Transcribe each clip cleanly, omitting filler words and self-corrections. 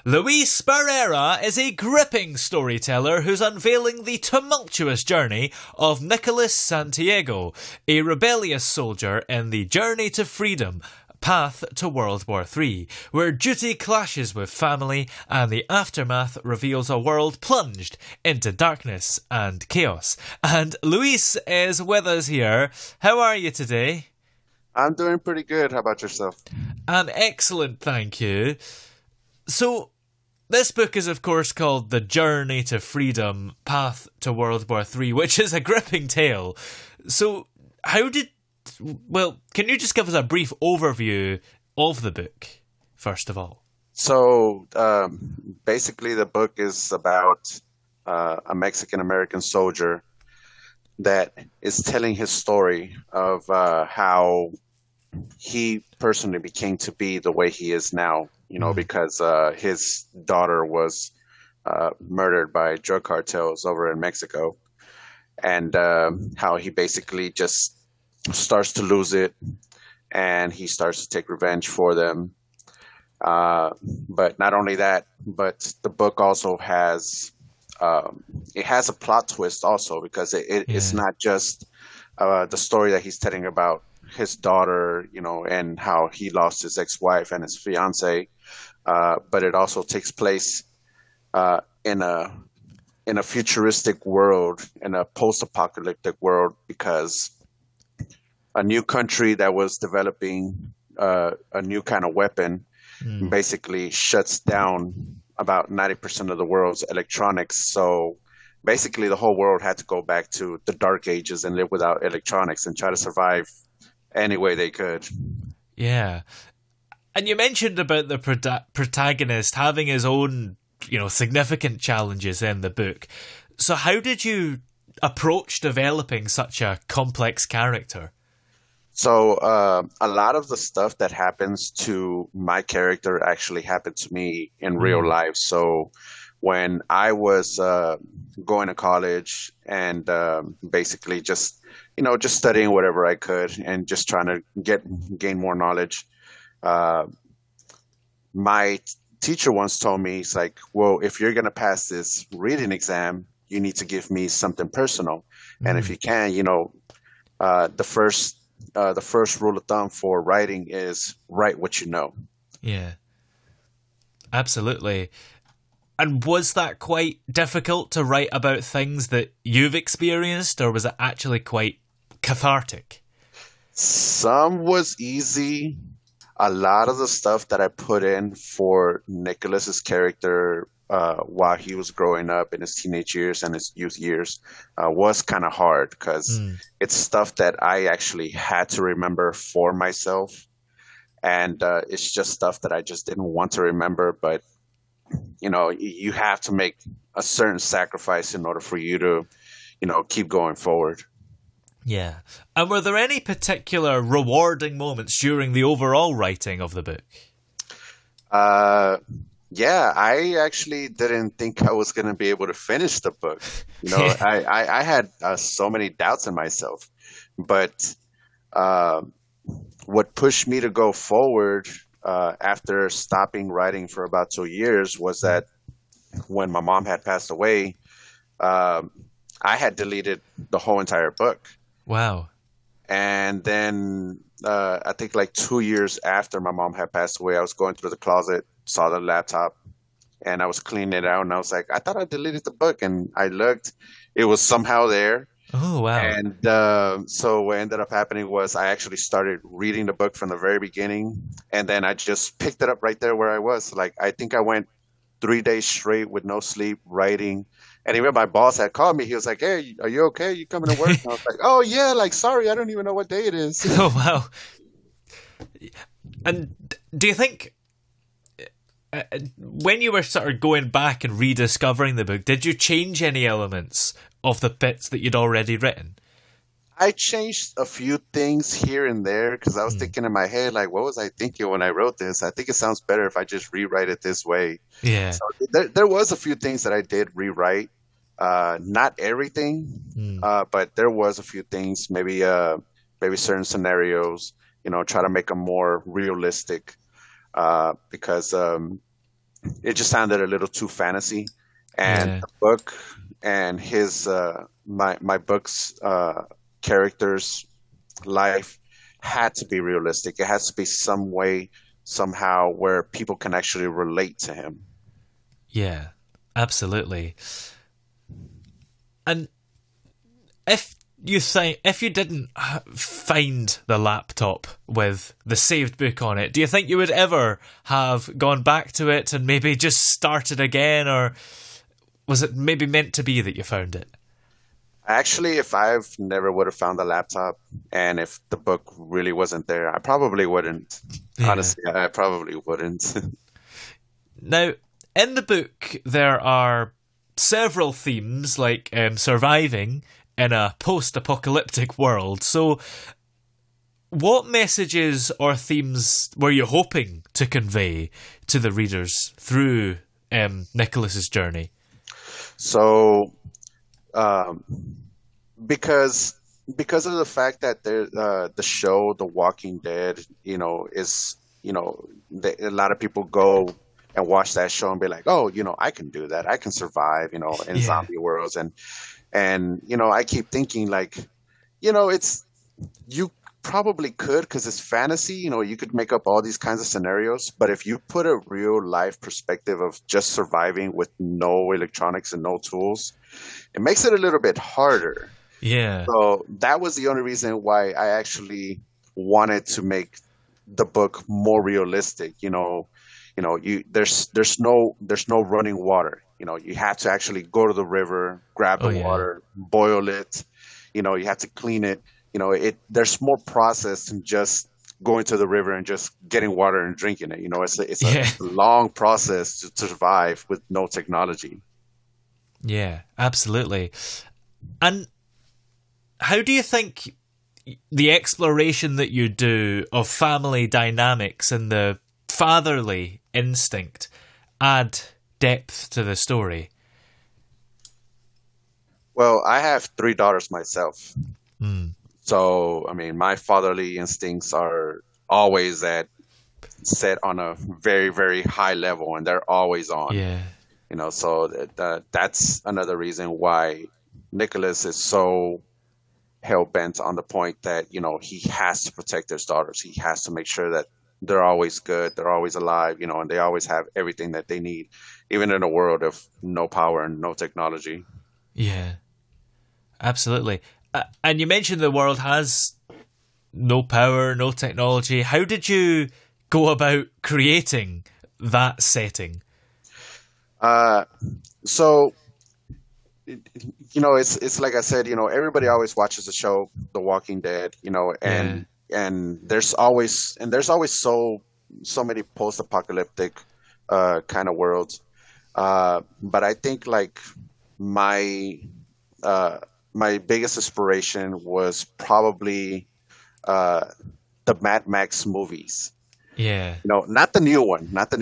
Luis Barrera is a gripping storyteller who's unveiling the tumultuous journey of Nicholas Santiago, a rebellious soldier in the journey to freedom, path to World War III, where duty clashes with family and the aftermath reveals a world plunged into darkness and chaos. And Luis is with us here. How are you today? I'm doing pretty good. How about yourself? I'm excellent, thank you. So, this book is of course called The Journey to Freedom, Path to World War III, which is a gripping tale. So, can you just give us a brief overview of the book, first of all? So, basically, the book is about a Mexican-American soldier that is telling his story of how he personally became to be the way he is now, because his daughter was murdered by drug cartels over in Mexico, and how he basically just starts to lose it, and he starts to take revenge for them. But not only that, but the book also has it has a plot twist also, because it's not just the story that he's telling about his daughter, and how he lost his ex-wife and his fiance, but it also takes place in a futuristic world, in a post-apocalyptic world, because a new country that was developing a new kind of weapon basically shuts down about 90% of the world's electronics. So basically the whole world had to go back to the dark ages and live without electronics and try to survive any way they could. Yeah. And you mentioned about the protagonist having his own, significant challenges in the book. So how did you approach developing such a complex character? So a lot of the stuff that happens to my character actually happened to me in real life. So when I was going to college and basically just studying whatever I could and just trying to gain more knowledge, my teacher once told me, he's like, well, if you're going to pass this reading exam, you need to give me something personal. And if you can, the first rule of thumb for writing is write what you know. Yeah, absolutely. And was that quite difficult to write about things that you've experienced, or was it actually quite cathartic? Some was easy. A lot of the stuff that I put in for Nicholas's character while he was growing up in his teenage years and his youth years was kind of hard, because it's stuff that I actually had to remember for myself. And it's just stuff that I just didn't want to remember. But, you have to make a certain sacrifice in order for you to, keep going forward. Yeah. And were there any particular rewarding moments during the overall writing of the book? Yeah, I actually didn't think I was going to be able to finish the book. I had so many doubts in myself. But what pushed me to go forward after stopping writing for about 2 years was that when my mom had passed away, I had deleted the whole entire book. Wow. And then I think like 2 years after my mom had passed away, I was going through the closet, saw the laptop, and I was cleaning it out, and I was like, I thought I deleted the book, and I looked, it was somehow there. Oh, wow. And so what ended up happening was I actually started reading the book from the very beginning, and then I just picked it up right there where I was. Like, I think I went 3 days straight with no sleep writing. And even my boss had called me. He was like, hey, are you okay? You coming to work? And I was like, oh, yeah, like, sorry, I don't even know what day it is. Oh, wow. And do you think, when you were sort of going back and rediscovering the book, did you change any elements of the bits that you'd already written? I changed a few things here and there, because I was thinking in my head, like, what was I thinking when I wrote this? I think it sounds better if I just rewrite it this way. Yeah. So there was a few things that I did rewrite. Not everything, but there was a few things, maybe certain scenarios, try to make them more realistic, because it just sounded a little too fantasy. And Yeah. the book and his my book's character's life had to be realistic. It has to be some way, somehow, where people can actually relate to him. Yeah. Absolutely. And if you didn't find the laptop with the saved book on it, do you think you would ever have gone back to it and maybe just started again, or was it maybe meant to be that you found it? Actually, if I've never would have found the laptop and if the book really wasn't there, I probably wouldn't. Yeah. Honestly, I probably wouldn't. Now, in the book, there are several themes like surviving in a post-apocalyptic world. So, what messages or themes were you hoping to convey to the readers through Nicholas's journey? So, um, because because of the fact that the show The Walking Dead, is a lot of people go and watch that show and be like, oh, I can do that, I can survive, in Yeah, zombie worlds, and I keep thinking like, it's you probably could because it's fantasy. You could make up all these kinds of scenarios, but if you put a real life perspective of just surviving with no electronics and no tools, it makes it a little bit harder. yeah, So that was the only reason why I actually wanted to make the book more realistic. There's no running water. You have to actually go to the river, grab oh the yeah, water, boil it. You have to clean it. There's more process than just going to the river and just getting water and drinking it. yeah, It's a long process to survive with no technology. yeah, absolutely. And how do you think the exploration that you do of family dynamics and the fatherly instinct add depth to the story? Well, I have three daughters myself. Mm, So, I mean, my fatherly instincts are always set on a very, very high level, and they're always on. yeah, So that's another reason why Nicholas is so hell bent on the point that he has to protect his daughters. He has to make sure that they're always good, they're always alive, and they always have everything that they need, even in a world of no power and no technology. yeah, absolutely. And you mentioned the world has no power, no technology. How did you go about creating that setting? Uh, so it's like I said, everybody always watches the show The Walking Dead, Yeah, and there's always so many post-apocalyptic kind of worlds. But I think like my uh my biggest inspiration was probably uh the Mad Max movies. yeah, Not the new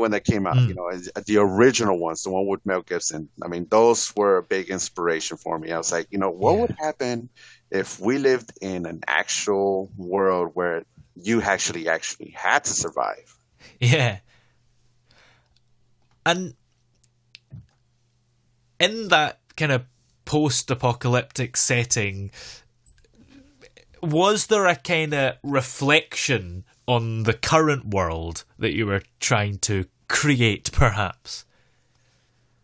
one that came out. mm, The original ones, the one with Mel Gibson. I mean, those were a big inspiration for me. I was like, what would yeah, happen if we lived in an actual world where you actually had to survive? yeah. And in that kind of post-apocalyptic setting, was there a kind of reflection on the current world that you were trying to create, perhaps?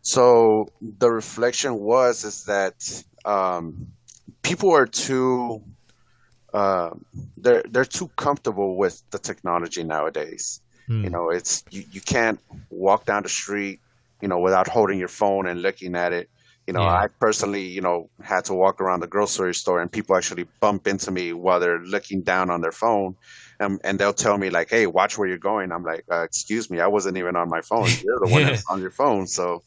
So the reflection is that people are too uh, they're too comfortable with the technology nowadays. Hmm. It's you can't walk down the street, without holding your phone and looking at it. Yeah. I personally, had to walk around the grocery store and people actually bump into me while they're looking down on their phone. And they'll tell me like, "Hey, watch where you're going." I'm like, "Excuse me, I wasn't even on my phone. You're the one Yeah. that's on your phone." So,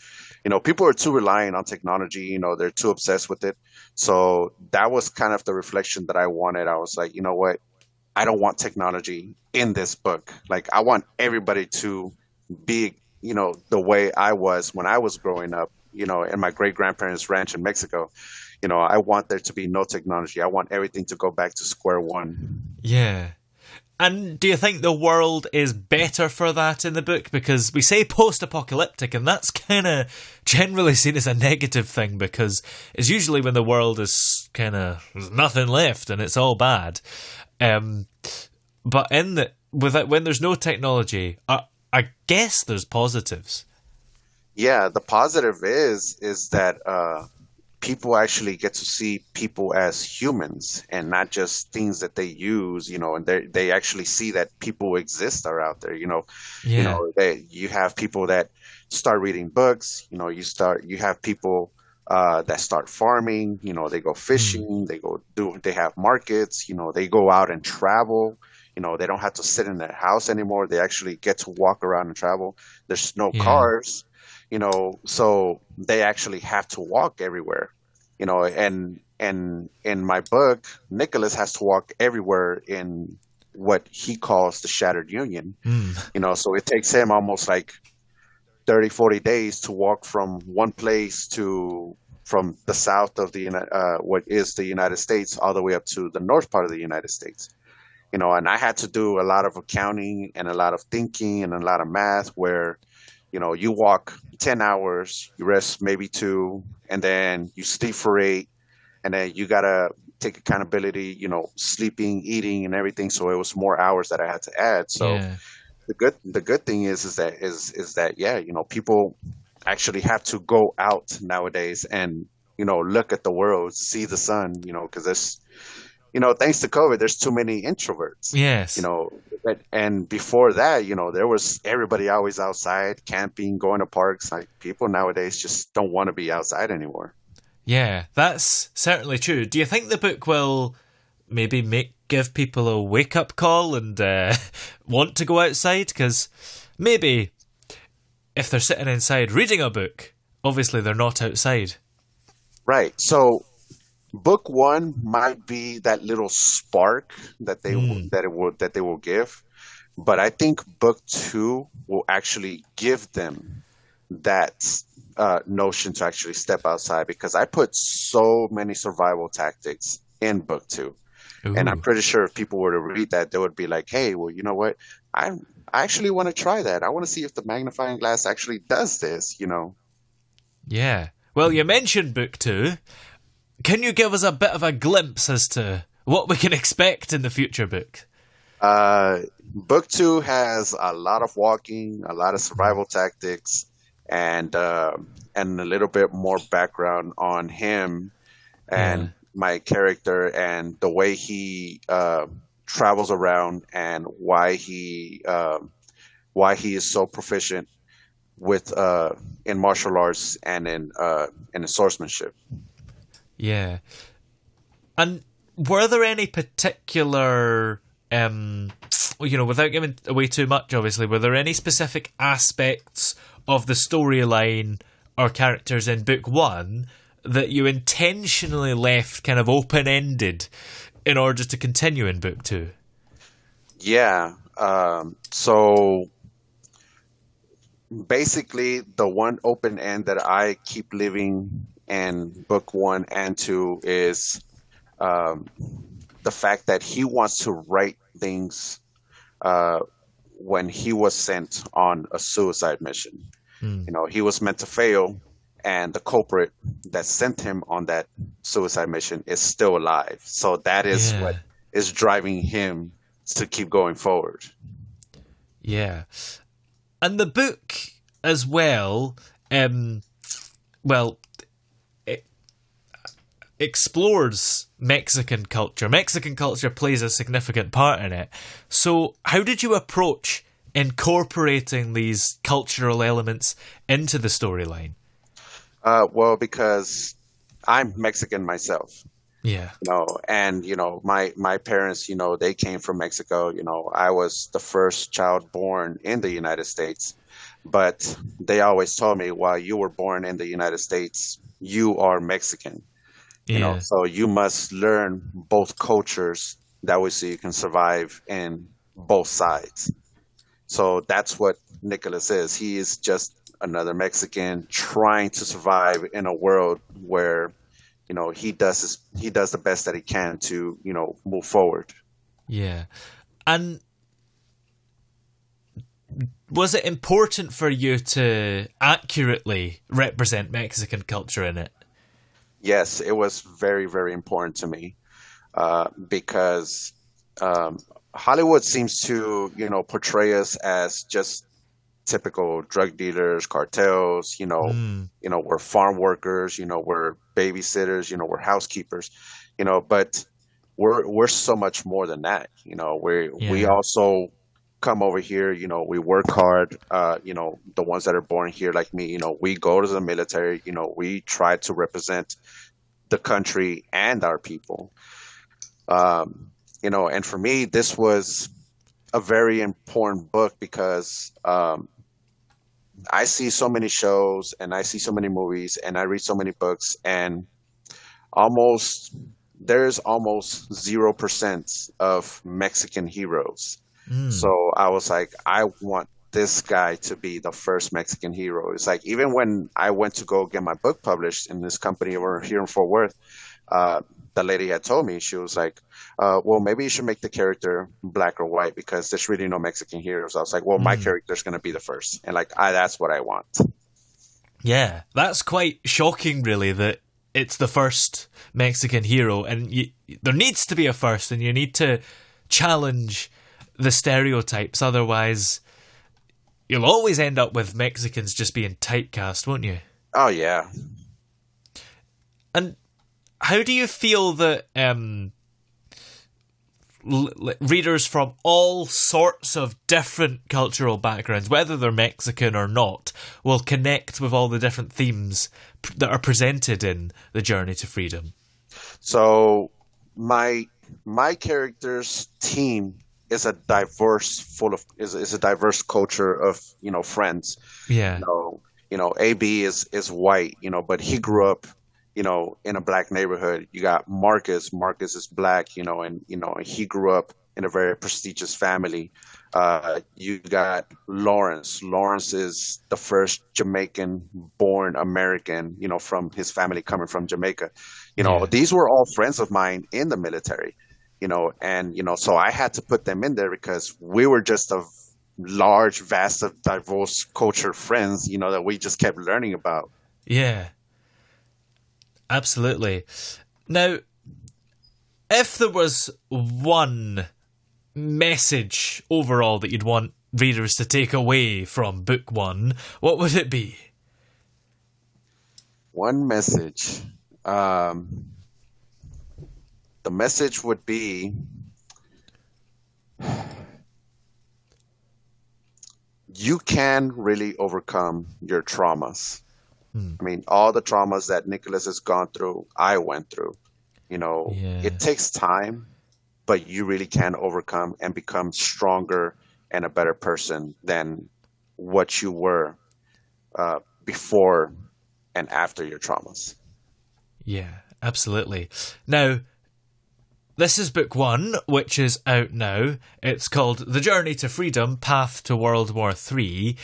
people are too reliant on technology. They're too obsessed with it. So that was kind of the reflection that I wanted. I was like, you know what? I don't want technology in this book. Like, I want everybody to be, the way I was when I was growing up, in my great grandparents' ranch in Mexico. I want there to be no technology. I want everything to go back to square one. Yeah. And do you think the world is better for that in the book? Because we say post-apocalyptic, and that's kind of generally seen as a negative thing, because it's usually when the world is kind of, there's nothing left and it's all bad. But when there's no technology, I guess there's positives. Yeah, the positive is that people actually get to see people as humans and not just things that they use, and they actually see that people exist are out there. Yeah. You have people that start reading books. You have people that start farming. They go fishing. They have markets. They go out and travel. They don't have to sit in their house anymore. They actually get to walk around and travel. There's no cars. So they actually have to walk everywhere, and in my book, Nicholas has to walk everywhere in what he calls the Shattered Union. So it takes him almost like 30, 40 days to walk from one place from the south of what is the United States all the way up to the north part of the United States. And I had to do a lot of accounting and a lot of thinking and a lot of math where you walk 10 hours, you rest maybe 2, and then you sleep for 8, and then you got to take accountability, sleeping, eating, and everything. So it was more hours that I had to add. So the good thing is that, yeah, people actually have to go out nowadays and, look at the world, see the sun, because there's, thanks to COVID, there's too many introverts. Yes. And before that, there was everybody always outside, camping, going to parks. Like, people nowadays just don't want to be outside anymore. Yeah, that's certainly true. Do you think the book will maybe give people a wake-up call and want to go outside? Because maybe if they're sitting inside reading a book, obviously they're not outside. Right. So book 1 might be that little spark that they will give, but I think book 2 will actually give them that notion to actually step outside, because I put so many survival tactics in book 2. Ooh. And I'm pretty sure if people were to read that, they would be like, hey, well, you know what? I actually want to try that. I want to see if the magnifying glass actually does this, Yeah. Well, you mentioned book 2. Can you give us a bit of a glimpse as to what we can expect in the future book? Book 2 has a lot of walking, a lot of survival tactics, and a little bit more background on him and my character and the way he travels around and why he is so proficient with in martial arts and in swordsmanship. Yeah. And were there any particular, without giving away too much, obviously, were there any specific aspects of the storyline or characters in book 1 that you intentionally left kind of open-ended in order to continue in book 2? Yeah. So basically, the one open end that I keep leaving in book 1 and 2 is the fact that he wants to write things when he was sent on a suicide mission. He was meant to fail, and the culprit that sent him on that suicide mission is still alive. So that is what is driving him to keep going forward. Yeah. And the book as well, it explores Mexican culture. Mexican culture plays a significant part in it. So how did you approach incorporating these cultural elements into the storyline? Well, because I'm Mexican myself. Yeah. And my parents, they came from Mexico. I was the first child born in the United States, but they always told me, while you were born in the United States, you are Mexican. So you must learn both cultures. That way, so you can survive in both sides. So that's what Nicholas is. He is just another Mexican trying to survive in a world where he does the best that he can to move forward. Yeah. And was it important for you to accurately represent Mexican culture in it? Yes, it was very, very important to me because Hollywood seems to, portray us as just typical drug dealers, cartels. We're farm workers. We're babysitters. We're housekeepers. But we're so much more than that. We also come over here. We work hard. The ones that are born here, like me. We go to the military. We try to represent the country and our people. And for me, this was a very important book because I see so many shows and I see so many movies and I read so many books, and there's almost 0% of Mexican heroes. So I was like, I want this guy to be the first Mexican hero. It's like, even when I went to go get my book published in this company over here in Fort Worth, the lady had told me, she was like, well, maybe you should make the character black or white because there's really no Mexican heroes. I was like, well, my character's going to be the first. And that's what I want. Yeah, that's quite shocking, really, that it's the first Mexican hero. And there needs to be a first, and you need to challenge the stereotypes. Otherwise, you'll always end up with Mexicans just being typecast, won't you? Oh, yeah. And how do you feel that readers from all sorts of different cultural backgrounds, whether they're Mexican or not, will connect with all the different themes that are presented in The Journey to Freedom? So my character's team is a diverse culture of friends. Yeah. AB is white, but he grew up in a black neighborhood. You got Marcus. Marcus is black, and he grew up in a very prestigious family. You got Lawrence. Lawrence is the first Jamaican-born American, from his family coming from Jamaica. These were all friends of mine in the military, so I had to put them in there because we were just a large, vast, diverse culture friends, that we just kept learning about. Yeah. Absolutely. Now, if there was one message overall that you'd want readers to take away from book one, what would it be? One message. The message would be, you can really overcome your traumas. I mean, all the traumas that Nicholas has gone through, I went through. It takes time, but you really can overcome and become stronger and a better person than what you were before and after your traumas. Yeah, absolutely. Now, this is book one, which is out now. It's called The Journey to Freedom, Path to World War III.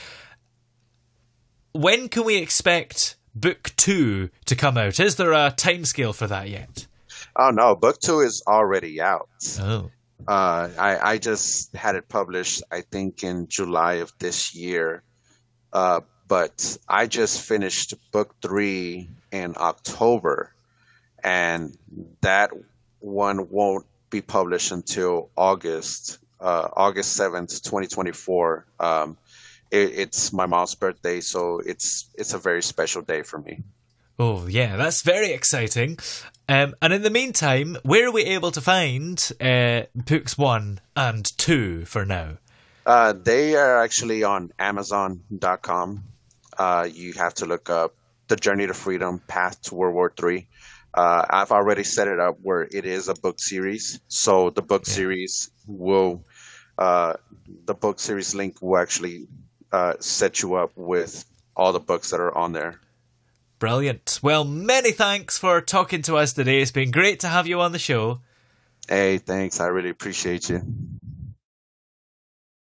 When can we expect book two to come out? Is there a timescale for that yet? Oh, no. Book two is already out. Oh. I just had it published, I think, in July of this year. But I just finished book three in October. And that one won't be published until August 7th, 2024. It's my mom's birthday, so it's a very special day for me. Oh, yeah, that's very exciting. And in the meantime, where are we able to find books 1 and 2 for now? They are actually on Amazon.com. You have to look up The Journey to Freedom, Path to World War III. I've already set it up where it is a book series. So the book series the book series link will actually set you up with all the books that are on there. Brilliant. Well, many thanks for talking to us today. It's been great to have you on the show. Hey, thanks. I really appreciate you.